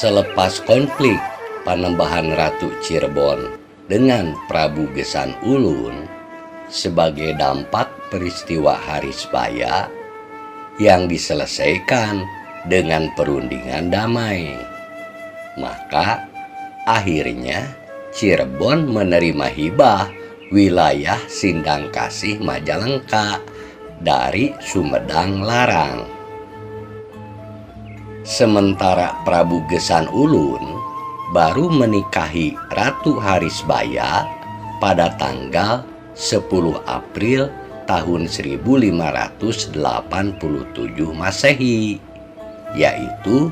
Selepas konflik Panembahan Ratu Cirebon dengan Prabu Gesan Ulun sebagai dampak peristiwa Harisbaya yang diselesaikan dengan perundingan damai, maka akhirnya Cirebon menerima hibah wilayah Sindangkasih Majalengka dari Sumedang Larang. Sementara Prabu Gesan Ulun baru menikahi Ratu Harisbaya pada tanggal 10 April tahun 1587 Masehi, yaitu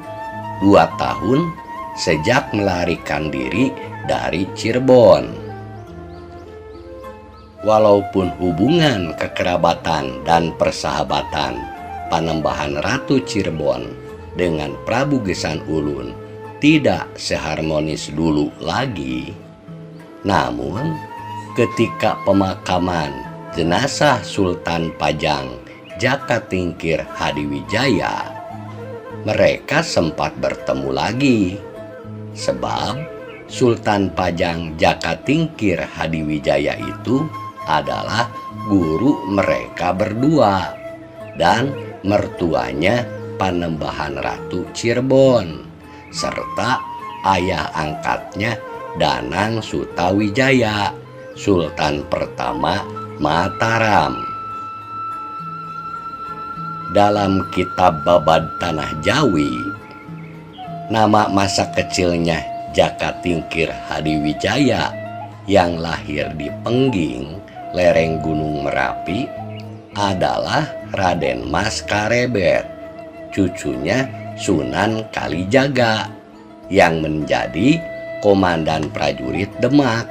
2 tahun sejak melarikan diri dari Cirebon. Walaupun hubungan kekerabatan dan persahabatan Panembahan Ratu Cirebon dengan Prabu Gesan Ulun tidak seharmonis dulu lagi, namun ketika pemakaman jenazah Sultan Pajang Jakatingkir Hadiwijaya, mereka sempat bertemu lagi, sebab Sultan Pajang Jakatingkir Hadiwijaya itu adalah guru mereka berdua dan mertuanya Panembahan Ratu Cirebon, serta ayah angkatnya Danang Sutawijaya, Sultan pertama Mataram. Dalam kitab Babad Tanah Jawi, nama masa kecilnya Jakatingkir Hadiwijaya yang lahir di Pengging, lereng Gunung Merapi, adalah Raden Mas Karebet, cucunya Sunan Kalijaga, yang menjadi komandan prajurit Demak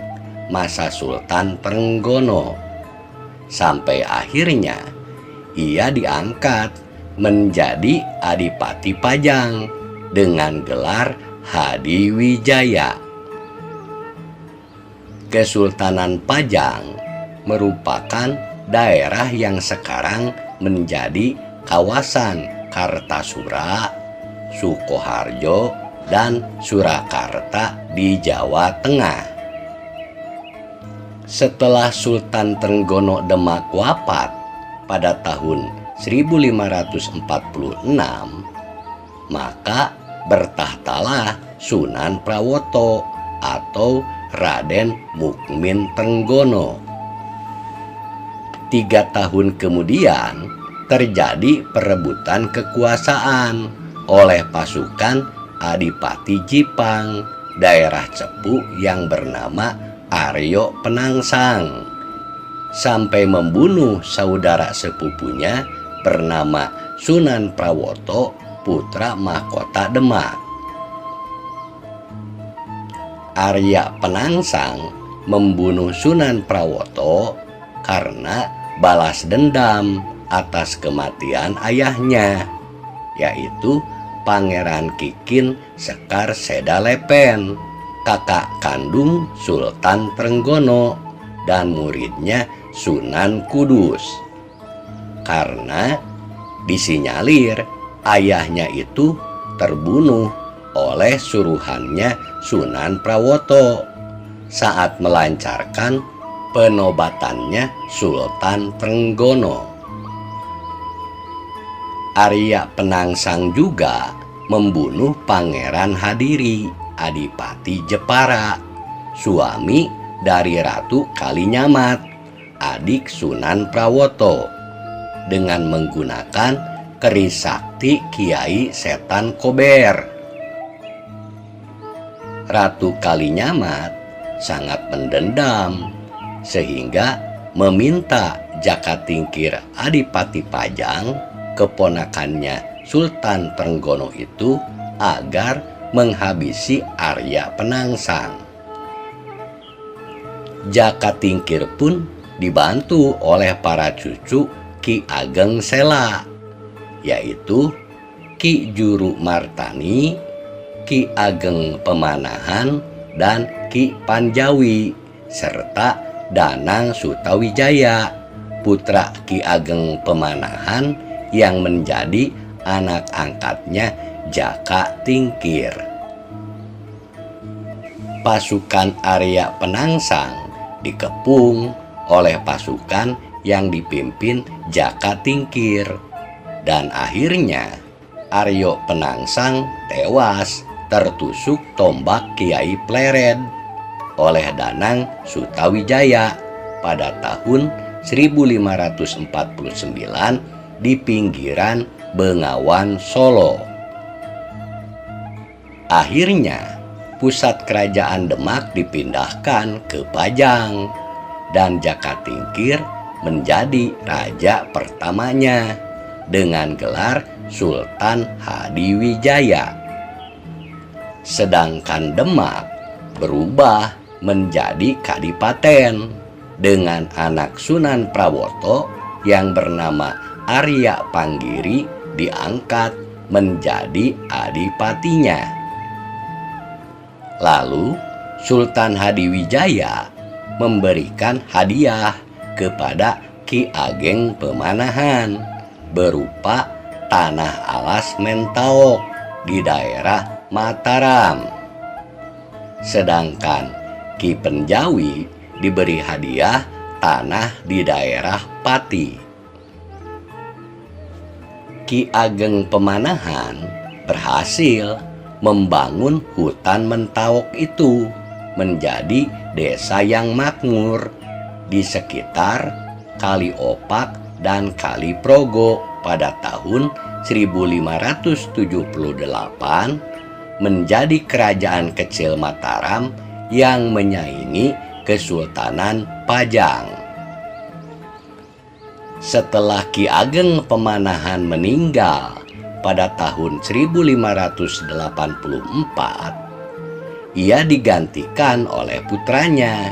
masa Sultan Trenggono, sampai akhirnya ia diangkat menjadi Adipati Pajang dengan gelar Hadiwijaya. Kesultanan Pajang merupakan daerah yang sekarang menjadi kawasan Kartasura, Sukoharjo, dan Surakarta di Jawa Tengah. Setelah Sultan Trenggono Demak wafat pada tahun 1546, maka bertahtalah Sunan Prawoto atau Raden Mukmin Trenggono. 3 tahun kemudian terjadi perebutan kekuasaan oleh pasukan Adipati Jipang daerah Cepu yang bernama Aryo Penangsang, sampai membunuh saudara sepupunya bernama Sunan Prawoto, putra mahkota Demak. Arya Penangsang membunuh Sunan Prawoto karena balas dendam atas kematian ayahnya, yaitu Pangeran Kikin Sekar Sedalepen, kakak kandung Sultan Trenggono dan muridnya Sunan Kudus. Karena disinyalir ayahnya itu terbunuh oleh suruhannya Sunan Prawoto saat melancarkan penobatannya Sultan Trenggono. Arya Penangsang juga membunuh Pangeran Hadiri, Adipati Jepara, suami dari Ratu Kalinyamat, adik Sunan Prawoto, dengan menggunakan keris sakti Kiai Setan Kober. Ratu Kalinyamat sangat mendendam sehingga meminta Jakatingkir Adipati Pajang, keponakannya Sultan Trenggono itu, agar menghabisi Arya Penangsang. Jakatingkir pun dibantu oleh para cucu Ki Ageng Sela, yaitu Ki Juru Martani, Ki Ageng Pemanahan, dan Ki Panjawi, serta Danang Sutawijaya, putra Ki Ageng Pemanahan yang menjadi anak angkatnya Jakatingkir. pasukan Arya Penangsang dikepung oleh pasukan yang dipimpin Jaka Tingkir, dan akhirnya Arya Penangsang tewas tertusuk tombak Kiai Plered oleh Danang Sutawijaya pada tahun 1549 di pinggiran Bengawan Solo. Akhirnya pusat kerajaan Demak dipindahkan ke Pajang dan Jaka Tingkir menjadi raja pertamanya dengan gelar Sultan Hadiwijaya. Sedangkan Demak berubah menjadi kadipaten dengan anak Sunan Prawoto yang bernama Arya Panggiri diangkat menjadi adipatinya. Lalu Sultan Hadiwijaya memberikan hadiah kepada Ki Ageng Pemanahan berupa tanah alas Mentaok di daerah Mataram. Sedangkan Ki Penjawi diberi hadiah tanah di daerah Pati. Ki Ageng Pemanahan berhasil membangun hutan Mentaok itu menjadi desa yang makmur di sekitar Kali Opak dan Kali Progo pada tahun 1578 menjadi kerajaan kecil Mataram yang menyaingi Kesultanan Pajang. Setelah Ki Ageng Pemanahan meninggal pada tahun 1584, ia digantikan oleh putranya,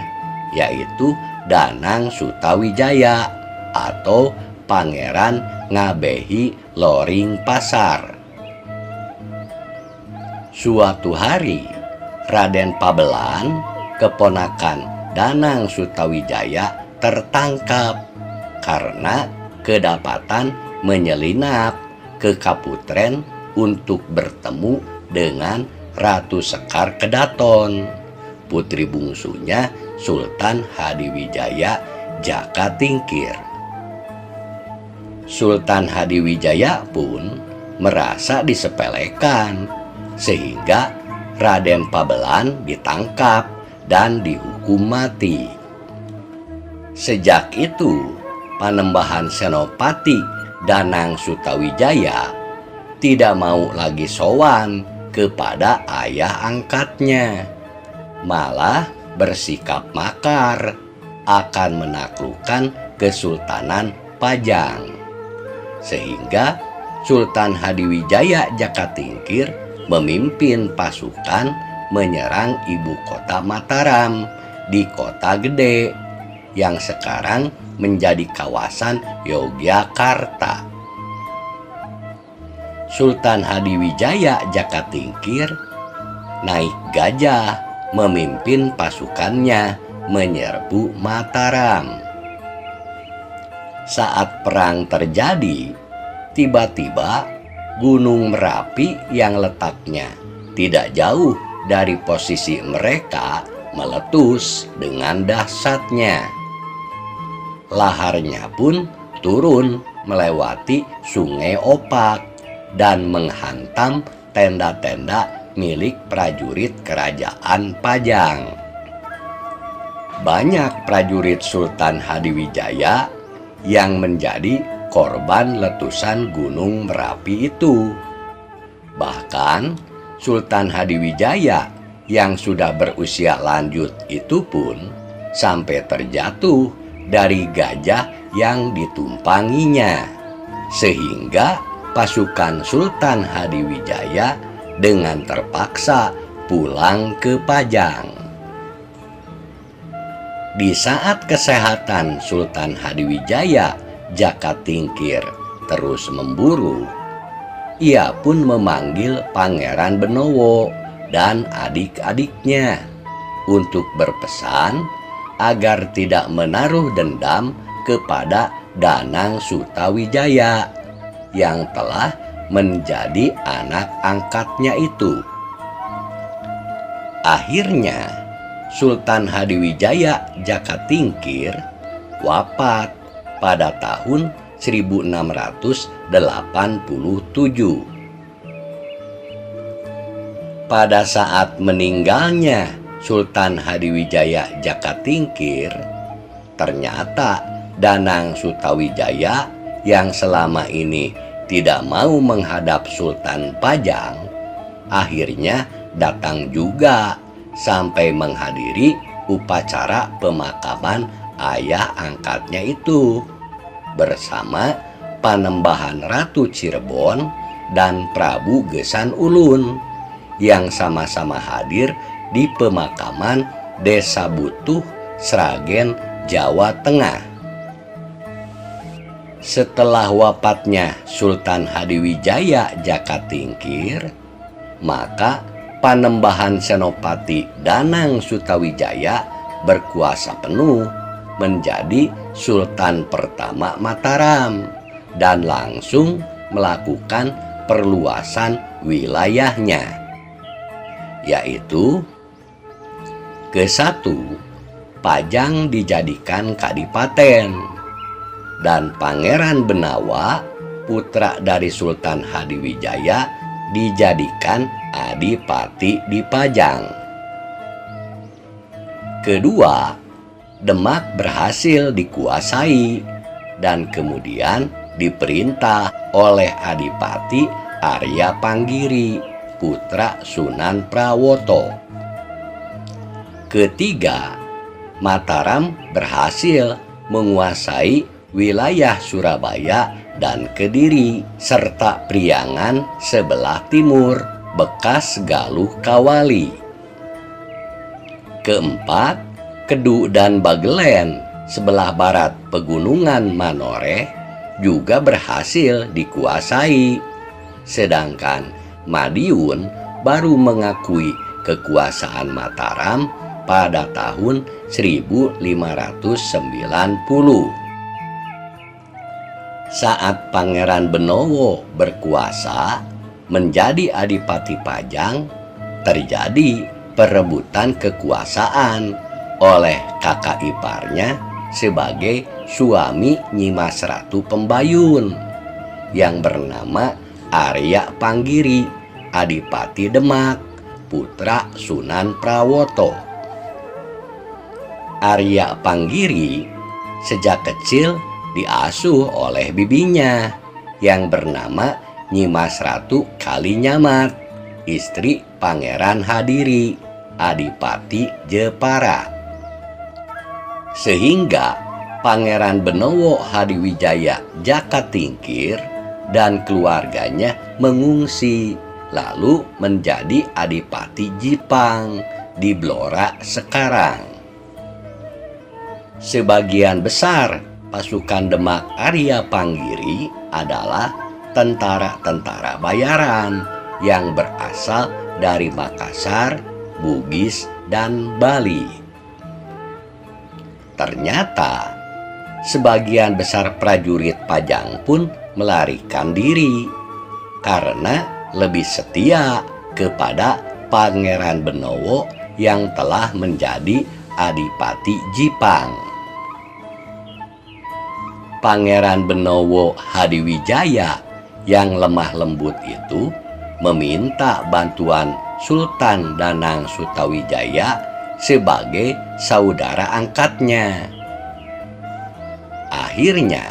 yaitu Danang Sutawijaya atau Pangeran Ngabehi Loring Pasar. Suatu hari, Raden Pabelan, keponakan Danang Sutawijaya, tertangkap karena kedapatan menyelinap ke Kaputren untuk bertemu dengan Ratu Sekar Kedaton, putri bungsunya Sultan Hadiwijaya Jaka Tingkir. Sultan Hadiwijaya pun merasa disepelekan, sehingga Raden Pabelan ditangkap dan dihukum mati. Sejak itu, Panembahan Senopati Danang Sutawijaya tidak mau lagi sowan kepada ayah angkatnya, malah bersikap makar akan menaklukkan Kesultanan Pajang, sehingga Sultan Hadiwijaya Jaka Tingkir memimpin pasukan menyerang ibu kota Mataram di Kota Gede yang sekarang menjadi kawasan Yogyakarta. Sultan Hadiwijaya Jaka Tingkir naik gajah memimpin pasukannya menyerbu Mataram. Saat perang terjadi, tiba-tiba Gunung Merapi yang letaknya tidak jauh dari posisi mereka meletus dengan dahsyatnya. Laharnya pun turun melewati Sungai Opak dan menghantam tenda-tenda milik prajurit kerajaan Pajang. Banyak prajurit Sultan Hadiwijaya yang menjadi korban letusan Gunung Merapi itu. Bahkan Sultan Hadiwijaya yang sudah berusia lanjut itu pun sampai terjatuh dari gajah yang ditumpanginya, sehingga pasukan Sultan Hadiwijaya dengan terpaksa pulang ke Pajang. Di saat kesehatan Sultan Hadiwijaya Jaka Tingkir terus memburuk, ia pun memanggil Pangeran Benowo dan adik-adiknya untuk berpesan agar tidak menaruh dendam kepada Danang Sutawijaya yang telah menjadi anak angkatnya itu. Akhirnya Sultan Hadiwijaya Jakatingkir wafat pada tahun 1687. Pada saat meninggalnya Sultan Hadiwijaya Jakatingkir, ternyata Danang Sutawijaya yang selama ini tidak mau menghadap Sultan Pajang, akhirnya datang juga sampai menghadiri upacara pemakaman ayah angkatnya itu bersama Panembahan Ratu Cirebon dan Prabu Gesan Ulun yang sama-sama hadir di pemakaman Desa Butuh, Sragen, Jawa Tengah. Setelah wafatnya Sultan Hadiwijaya Jakatingkir, maka Panembahan Senopati Danang Sutawijaya berkuasa penuh menjadi Sultan pertama Mataram dan langsung melakukan perluasan wilayahnya, yaitu ke-1, Pajang dijadikan kadipaten dan Pangeran Benawa, putra dari Sultan Hadiwijaya, dijadikan adipati di Pajang. Kedua, Demak berhasil dikuasai dan kemudian diperintah oleh Adipati Arya Panggiri, putra Sunan Prawoto. Ketiga, Mataram berhasil menguasai wilayah Surabaya dan Kediri serta Priangan sebelah timur bekas Galuh Kawali. Keempat, Kedu dan Bagelen sebelah barat Pegunungan Manoreh juga berhasil dikuasai, sedangkan Madiun baru mengakui kekuasaan Mataram pada tahun 1590. Saat Pangeran Benowo berkuasa menjadi Adipati Pajang, terjadi perebutan kekuasaan oleh kakak iparnya sebagai suami Nyimas Ratu Pembayun yang bernama Arya Panggiri, Adipati Demak, putra Sunan Prawoto. Arya Panggiri sejak kecil diasuh oleh bibinya yang bernama Nyimas Ratu Kalinyamat, istri Pangeran Hadiri, Adipati Jepara. Sehingga Pangeran Benowo Hadiwijaya Jakatingkir dan keluarganya mengungsi lalu menjadi Adipati Jipang di Blora sekarang. Sebagian besar pasukan Demak Arya Panggiri adalah tentara-tentara bayaran yang berasal dari Makassar, Bugis, dan Bali. Ternyata sebagian besar prajurit Pajang pun melarikan diri karena lebih setia kepada Pangeran Benowo yang telah menjadi Adipati Jipang. Pangeran Benowo Hadiwijaya yang lemah lembut itu meminta bantuan Sultan Danang Sutawijaya sebagai saudara angkatnya. Akhirnya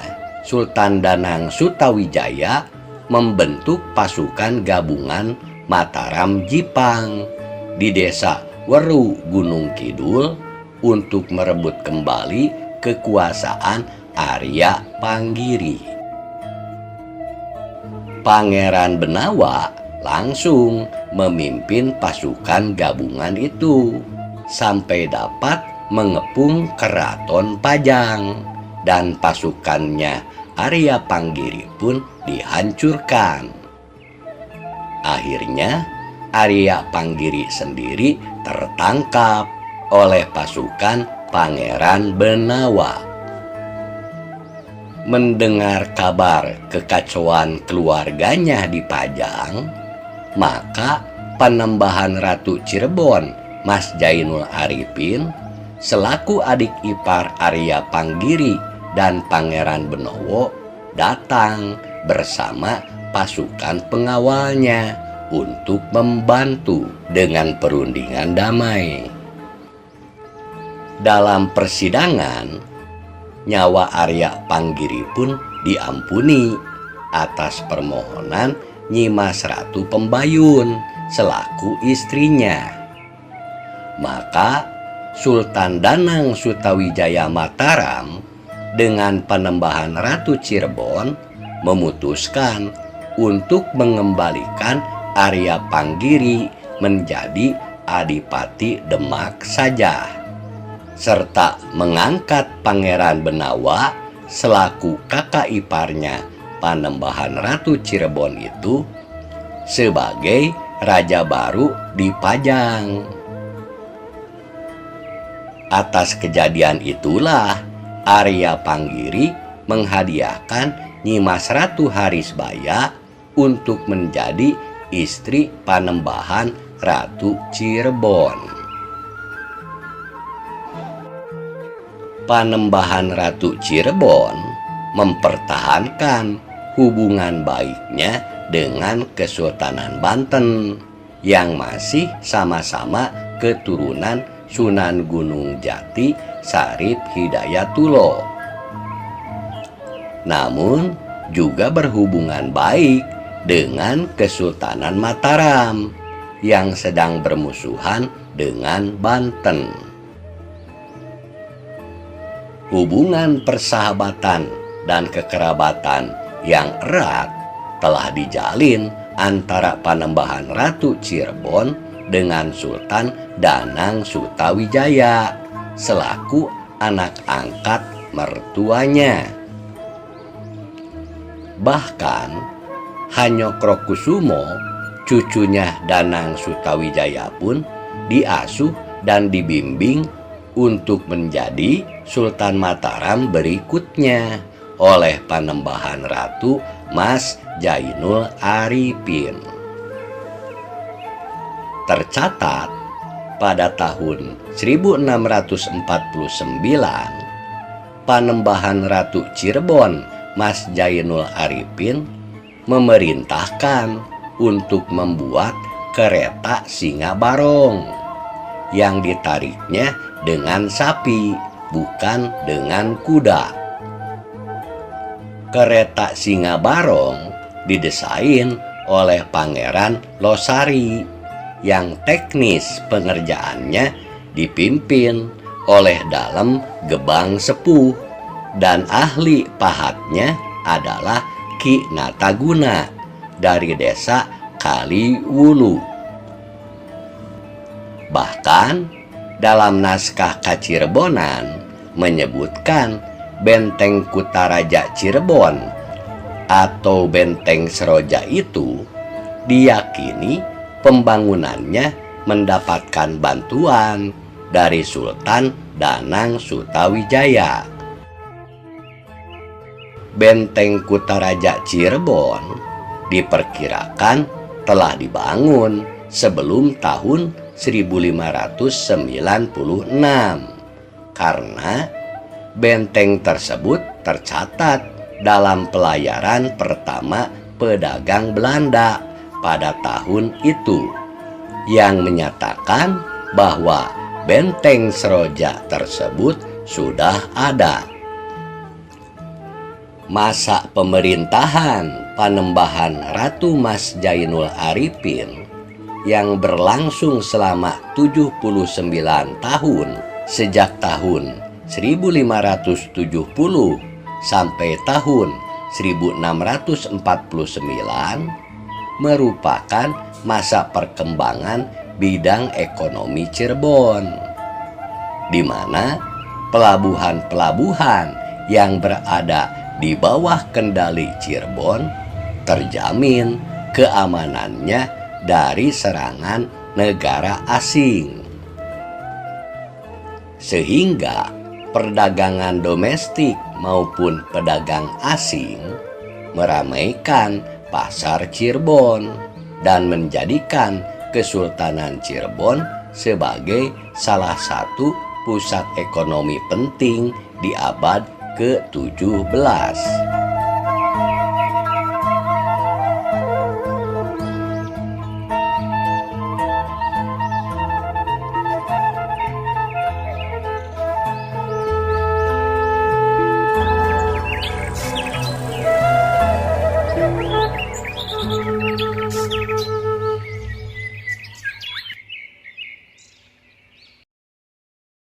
Sultan Danang Sutawijaya membentuk pasukan gabungan Mataram Jipang di desa Weru Gunung Kidul untuk merebut kembali kekuasaan Arya Panggiri. Pangeran Benawa langsung memimpin pasukan gabungan itu sampai dapat mengepung Keraton Pajang dan pasukannya Arya Panggiri pun dihancurkan. Akhirnya Arya Panggiri sendiri tertangkap oleh pasukan Pangeran Benawa. Mendengar kabar kekacauan keluarganya di Pajang, maka Panembahan Ratu Cirebon Mas Jainul Arifin selaku adik ipar Arya Panggiri dan Pangeran Benowo datang bersama pasukan pengawalnya untuk membantu dengan perundingan damai. Dalam persidangan, nyawa Arya Panggiri pun diampuni atas permohonan Nyimas Ratu Pembayun selaku istrinya. Maka Sultan Danang Sutawijaya Mataram dengan Panembahan Ratu Cirebon memutuskan untuk mengembalikan Arya Panggiri menjadi Adipati Demak saja, serta mengangkat Pangeran Benawa selaku kakak iparnya Panembahan Ratu Cirebon itu sebagai raja baru di Pajang. Atas kejadian itulah Arya Panggiri menghadiahkan Nyimas Ratu Harisbaya untuk menjadi istri Panembahan Ratu Cirebon. Panembahan Ratu Cirebon mempertahankan hubungan baiknya dengan Kesultanan Banten yang masih sama-sama keturunan Sunan Gunung Jati Sarip Hidayatullah. Namun juga berhubungan baik dengan Kesultanan Mataram yang sedang bermusuhan dengan Banten. Hubungan persahabatan dan kekerabatan yang erat telah dijalin antara Panembahan Ratu Cirebon dengan Sultan Danang Sutawijaya selaku anak angkat mertuanya. Bahkan Hanyokrokusumo, cucunya Danang Sutawijaya pun diasuh dan dibimbing untuk menjadi Sultan Mataram berikutnya oleh Panembahan Ratu Mas Jainul Arifin. Tercatat pada tahun 1649, Panembahan Ratu Cirebon Mas Jainul Arifin memerintahkan untuk membuat kereta singa barong yang ditariknya dengan sapi, bukan dengan kuda. Kereta singa barong didesain oleh Pangeran Losari yang teknis pengerjaannya dipimpin oleh Dalem Gebang Sepuh dan ahli pahatnya adalah Ki Nataguna dari desa Kaliwulu. Bahkan dalam naskah Kacirebonan menyebutkan Benteng Kutaraja Cirebon atau Benteng Seroja itu diyakini pembangunannya mendapatkan bantuan dari Sultan Danang Sutawijaya. Benteng Kutaraja Cirebon diperkirakan telah dibangun sebelum tahun 1596 karena benteng tersebut tercatat dalam pelayaran pertama pedagang Belanda pada tahun itu yang menyatakan bahwa benteng Seroja tersebut sudah ada. Masa pemerintahan Panembahan Ratu Mas Jainul Arifin yang berlangsung selama 79 tahun sejak tahun 1570 sampai tahun 1649 merupakan masa perkembangan bidang ekonomi Cirebon, di mana pelabuhan-pelabuhan yang berada di bawah kendali Cirebon terjamin keamanannya dari serangan negara asing. Sehingga perdagangan domestik maupun pedagang asing meramaikan pasar Cirebon dan menjadikan Kesultanan Cirebon sebagai salah satu pusat ekonomi penting di abad ke-17.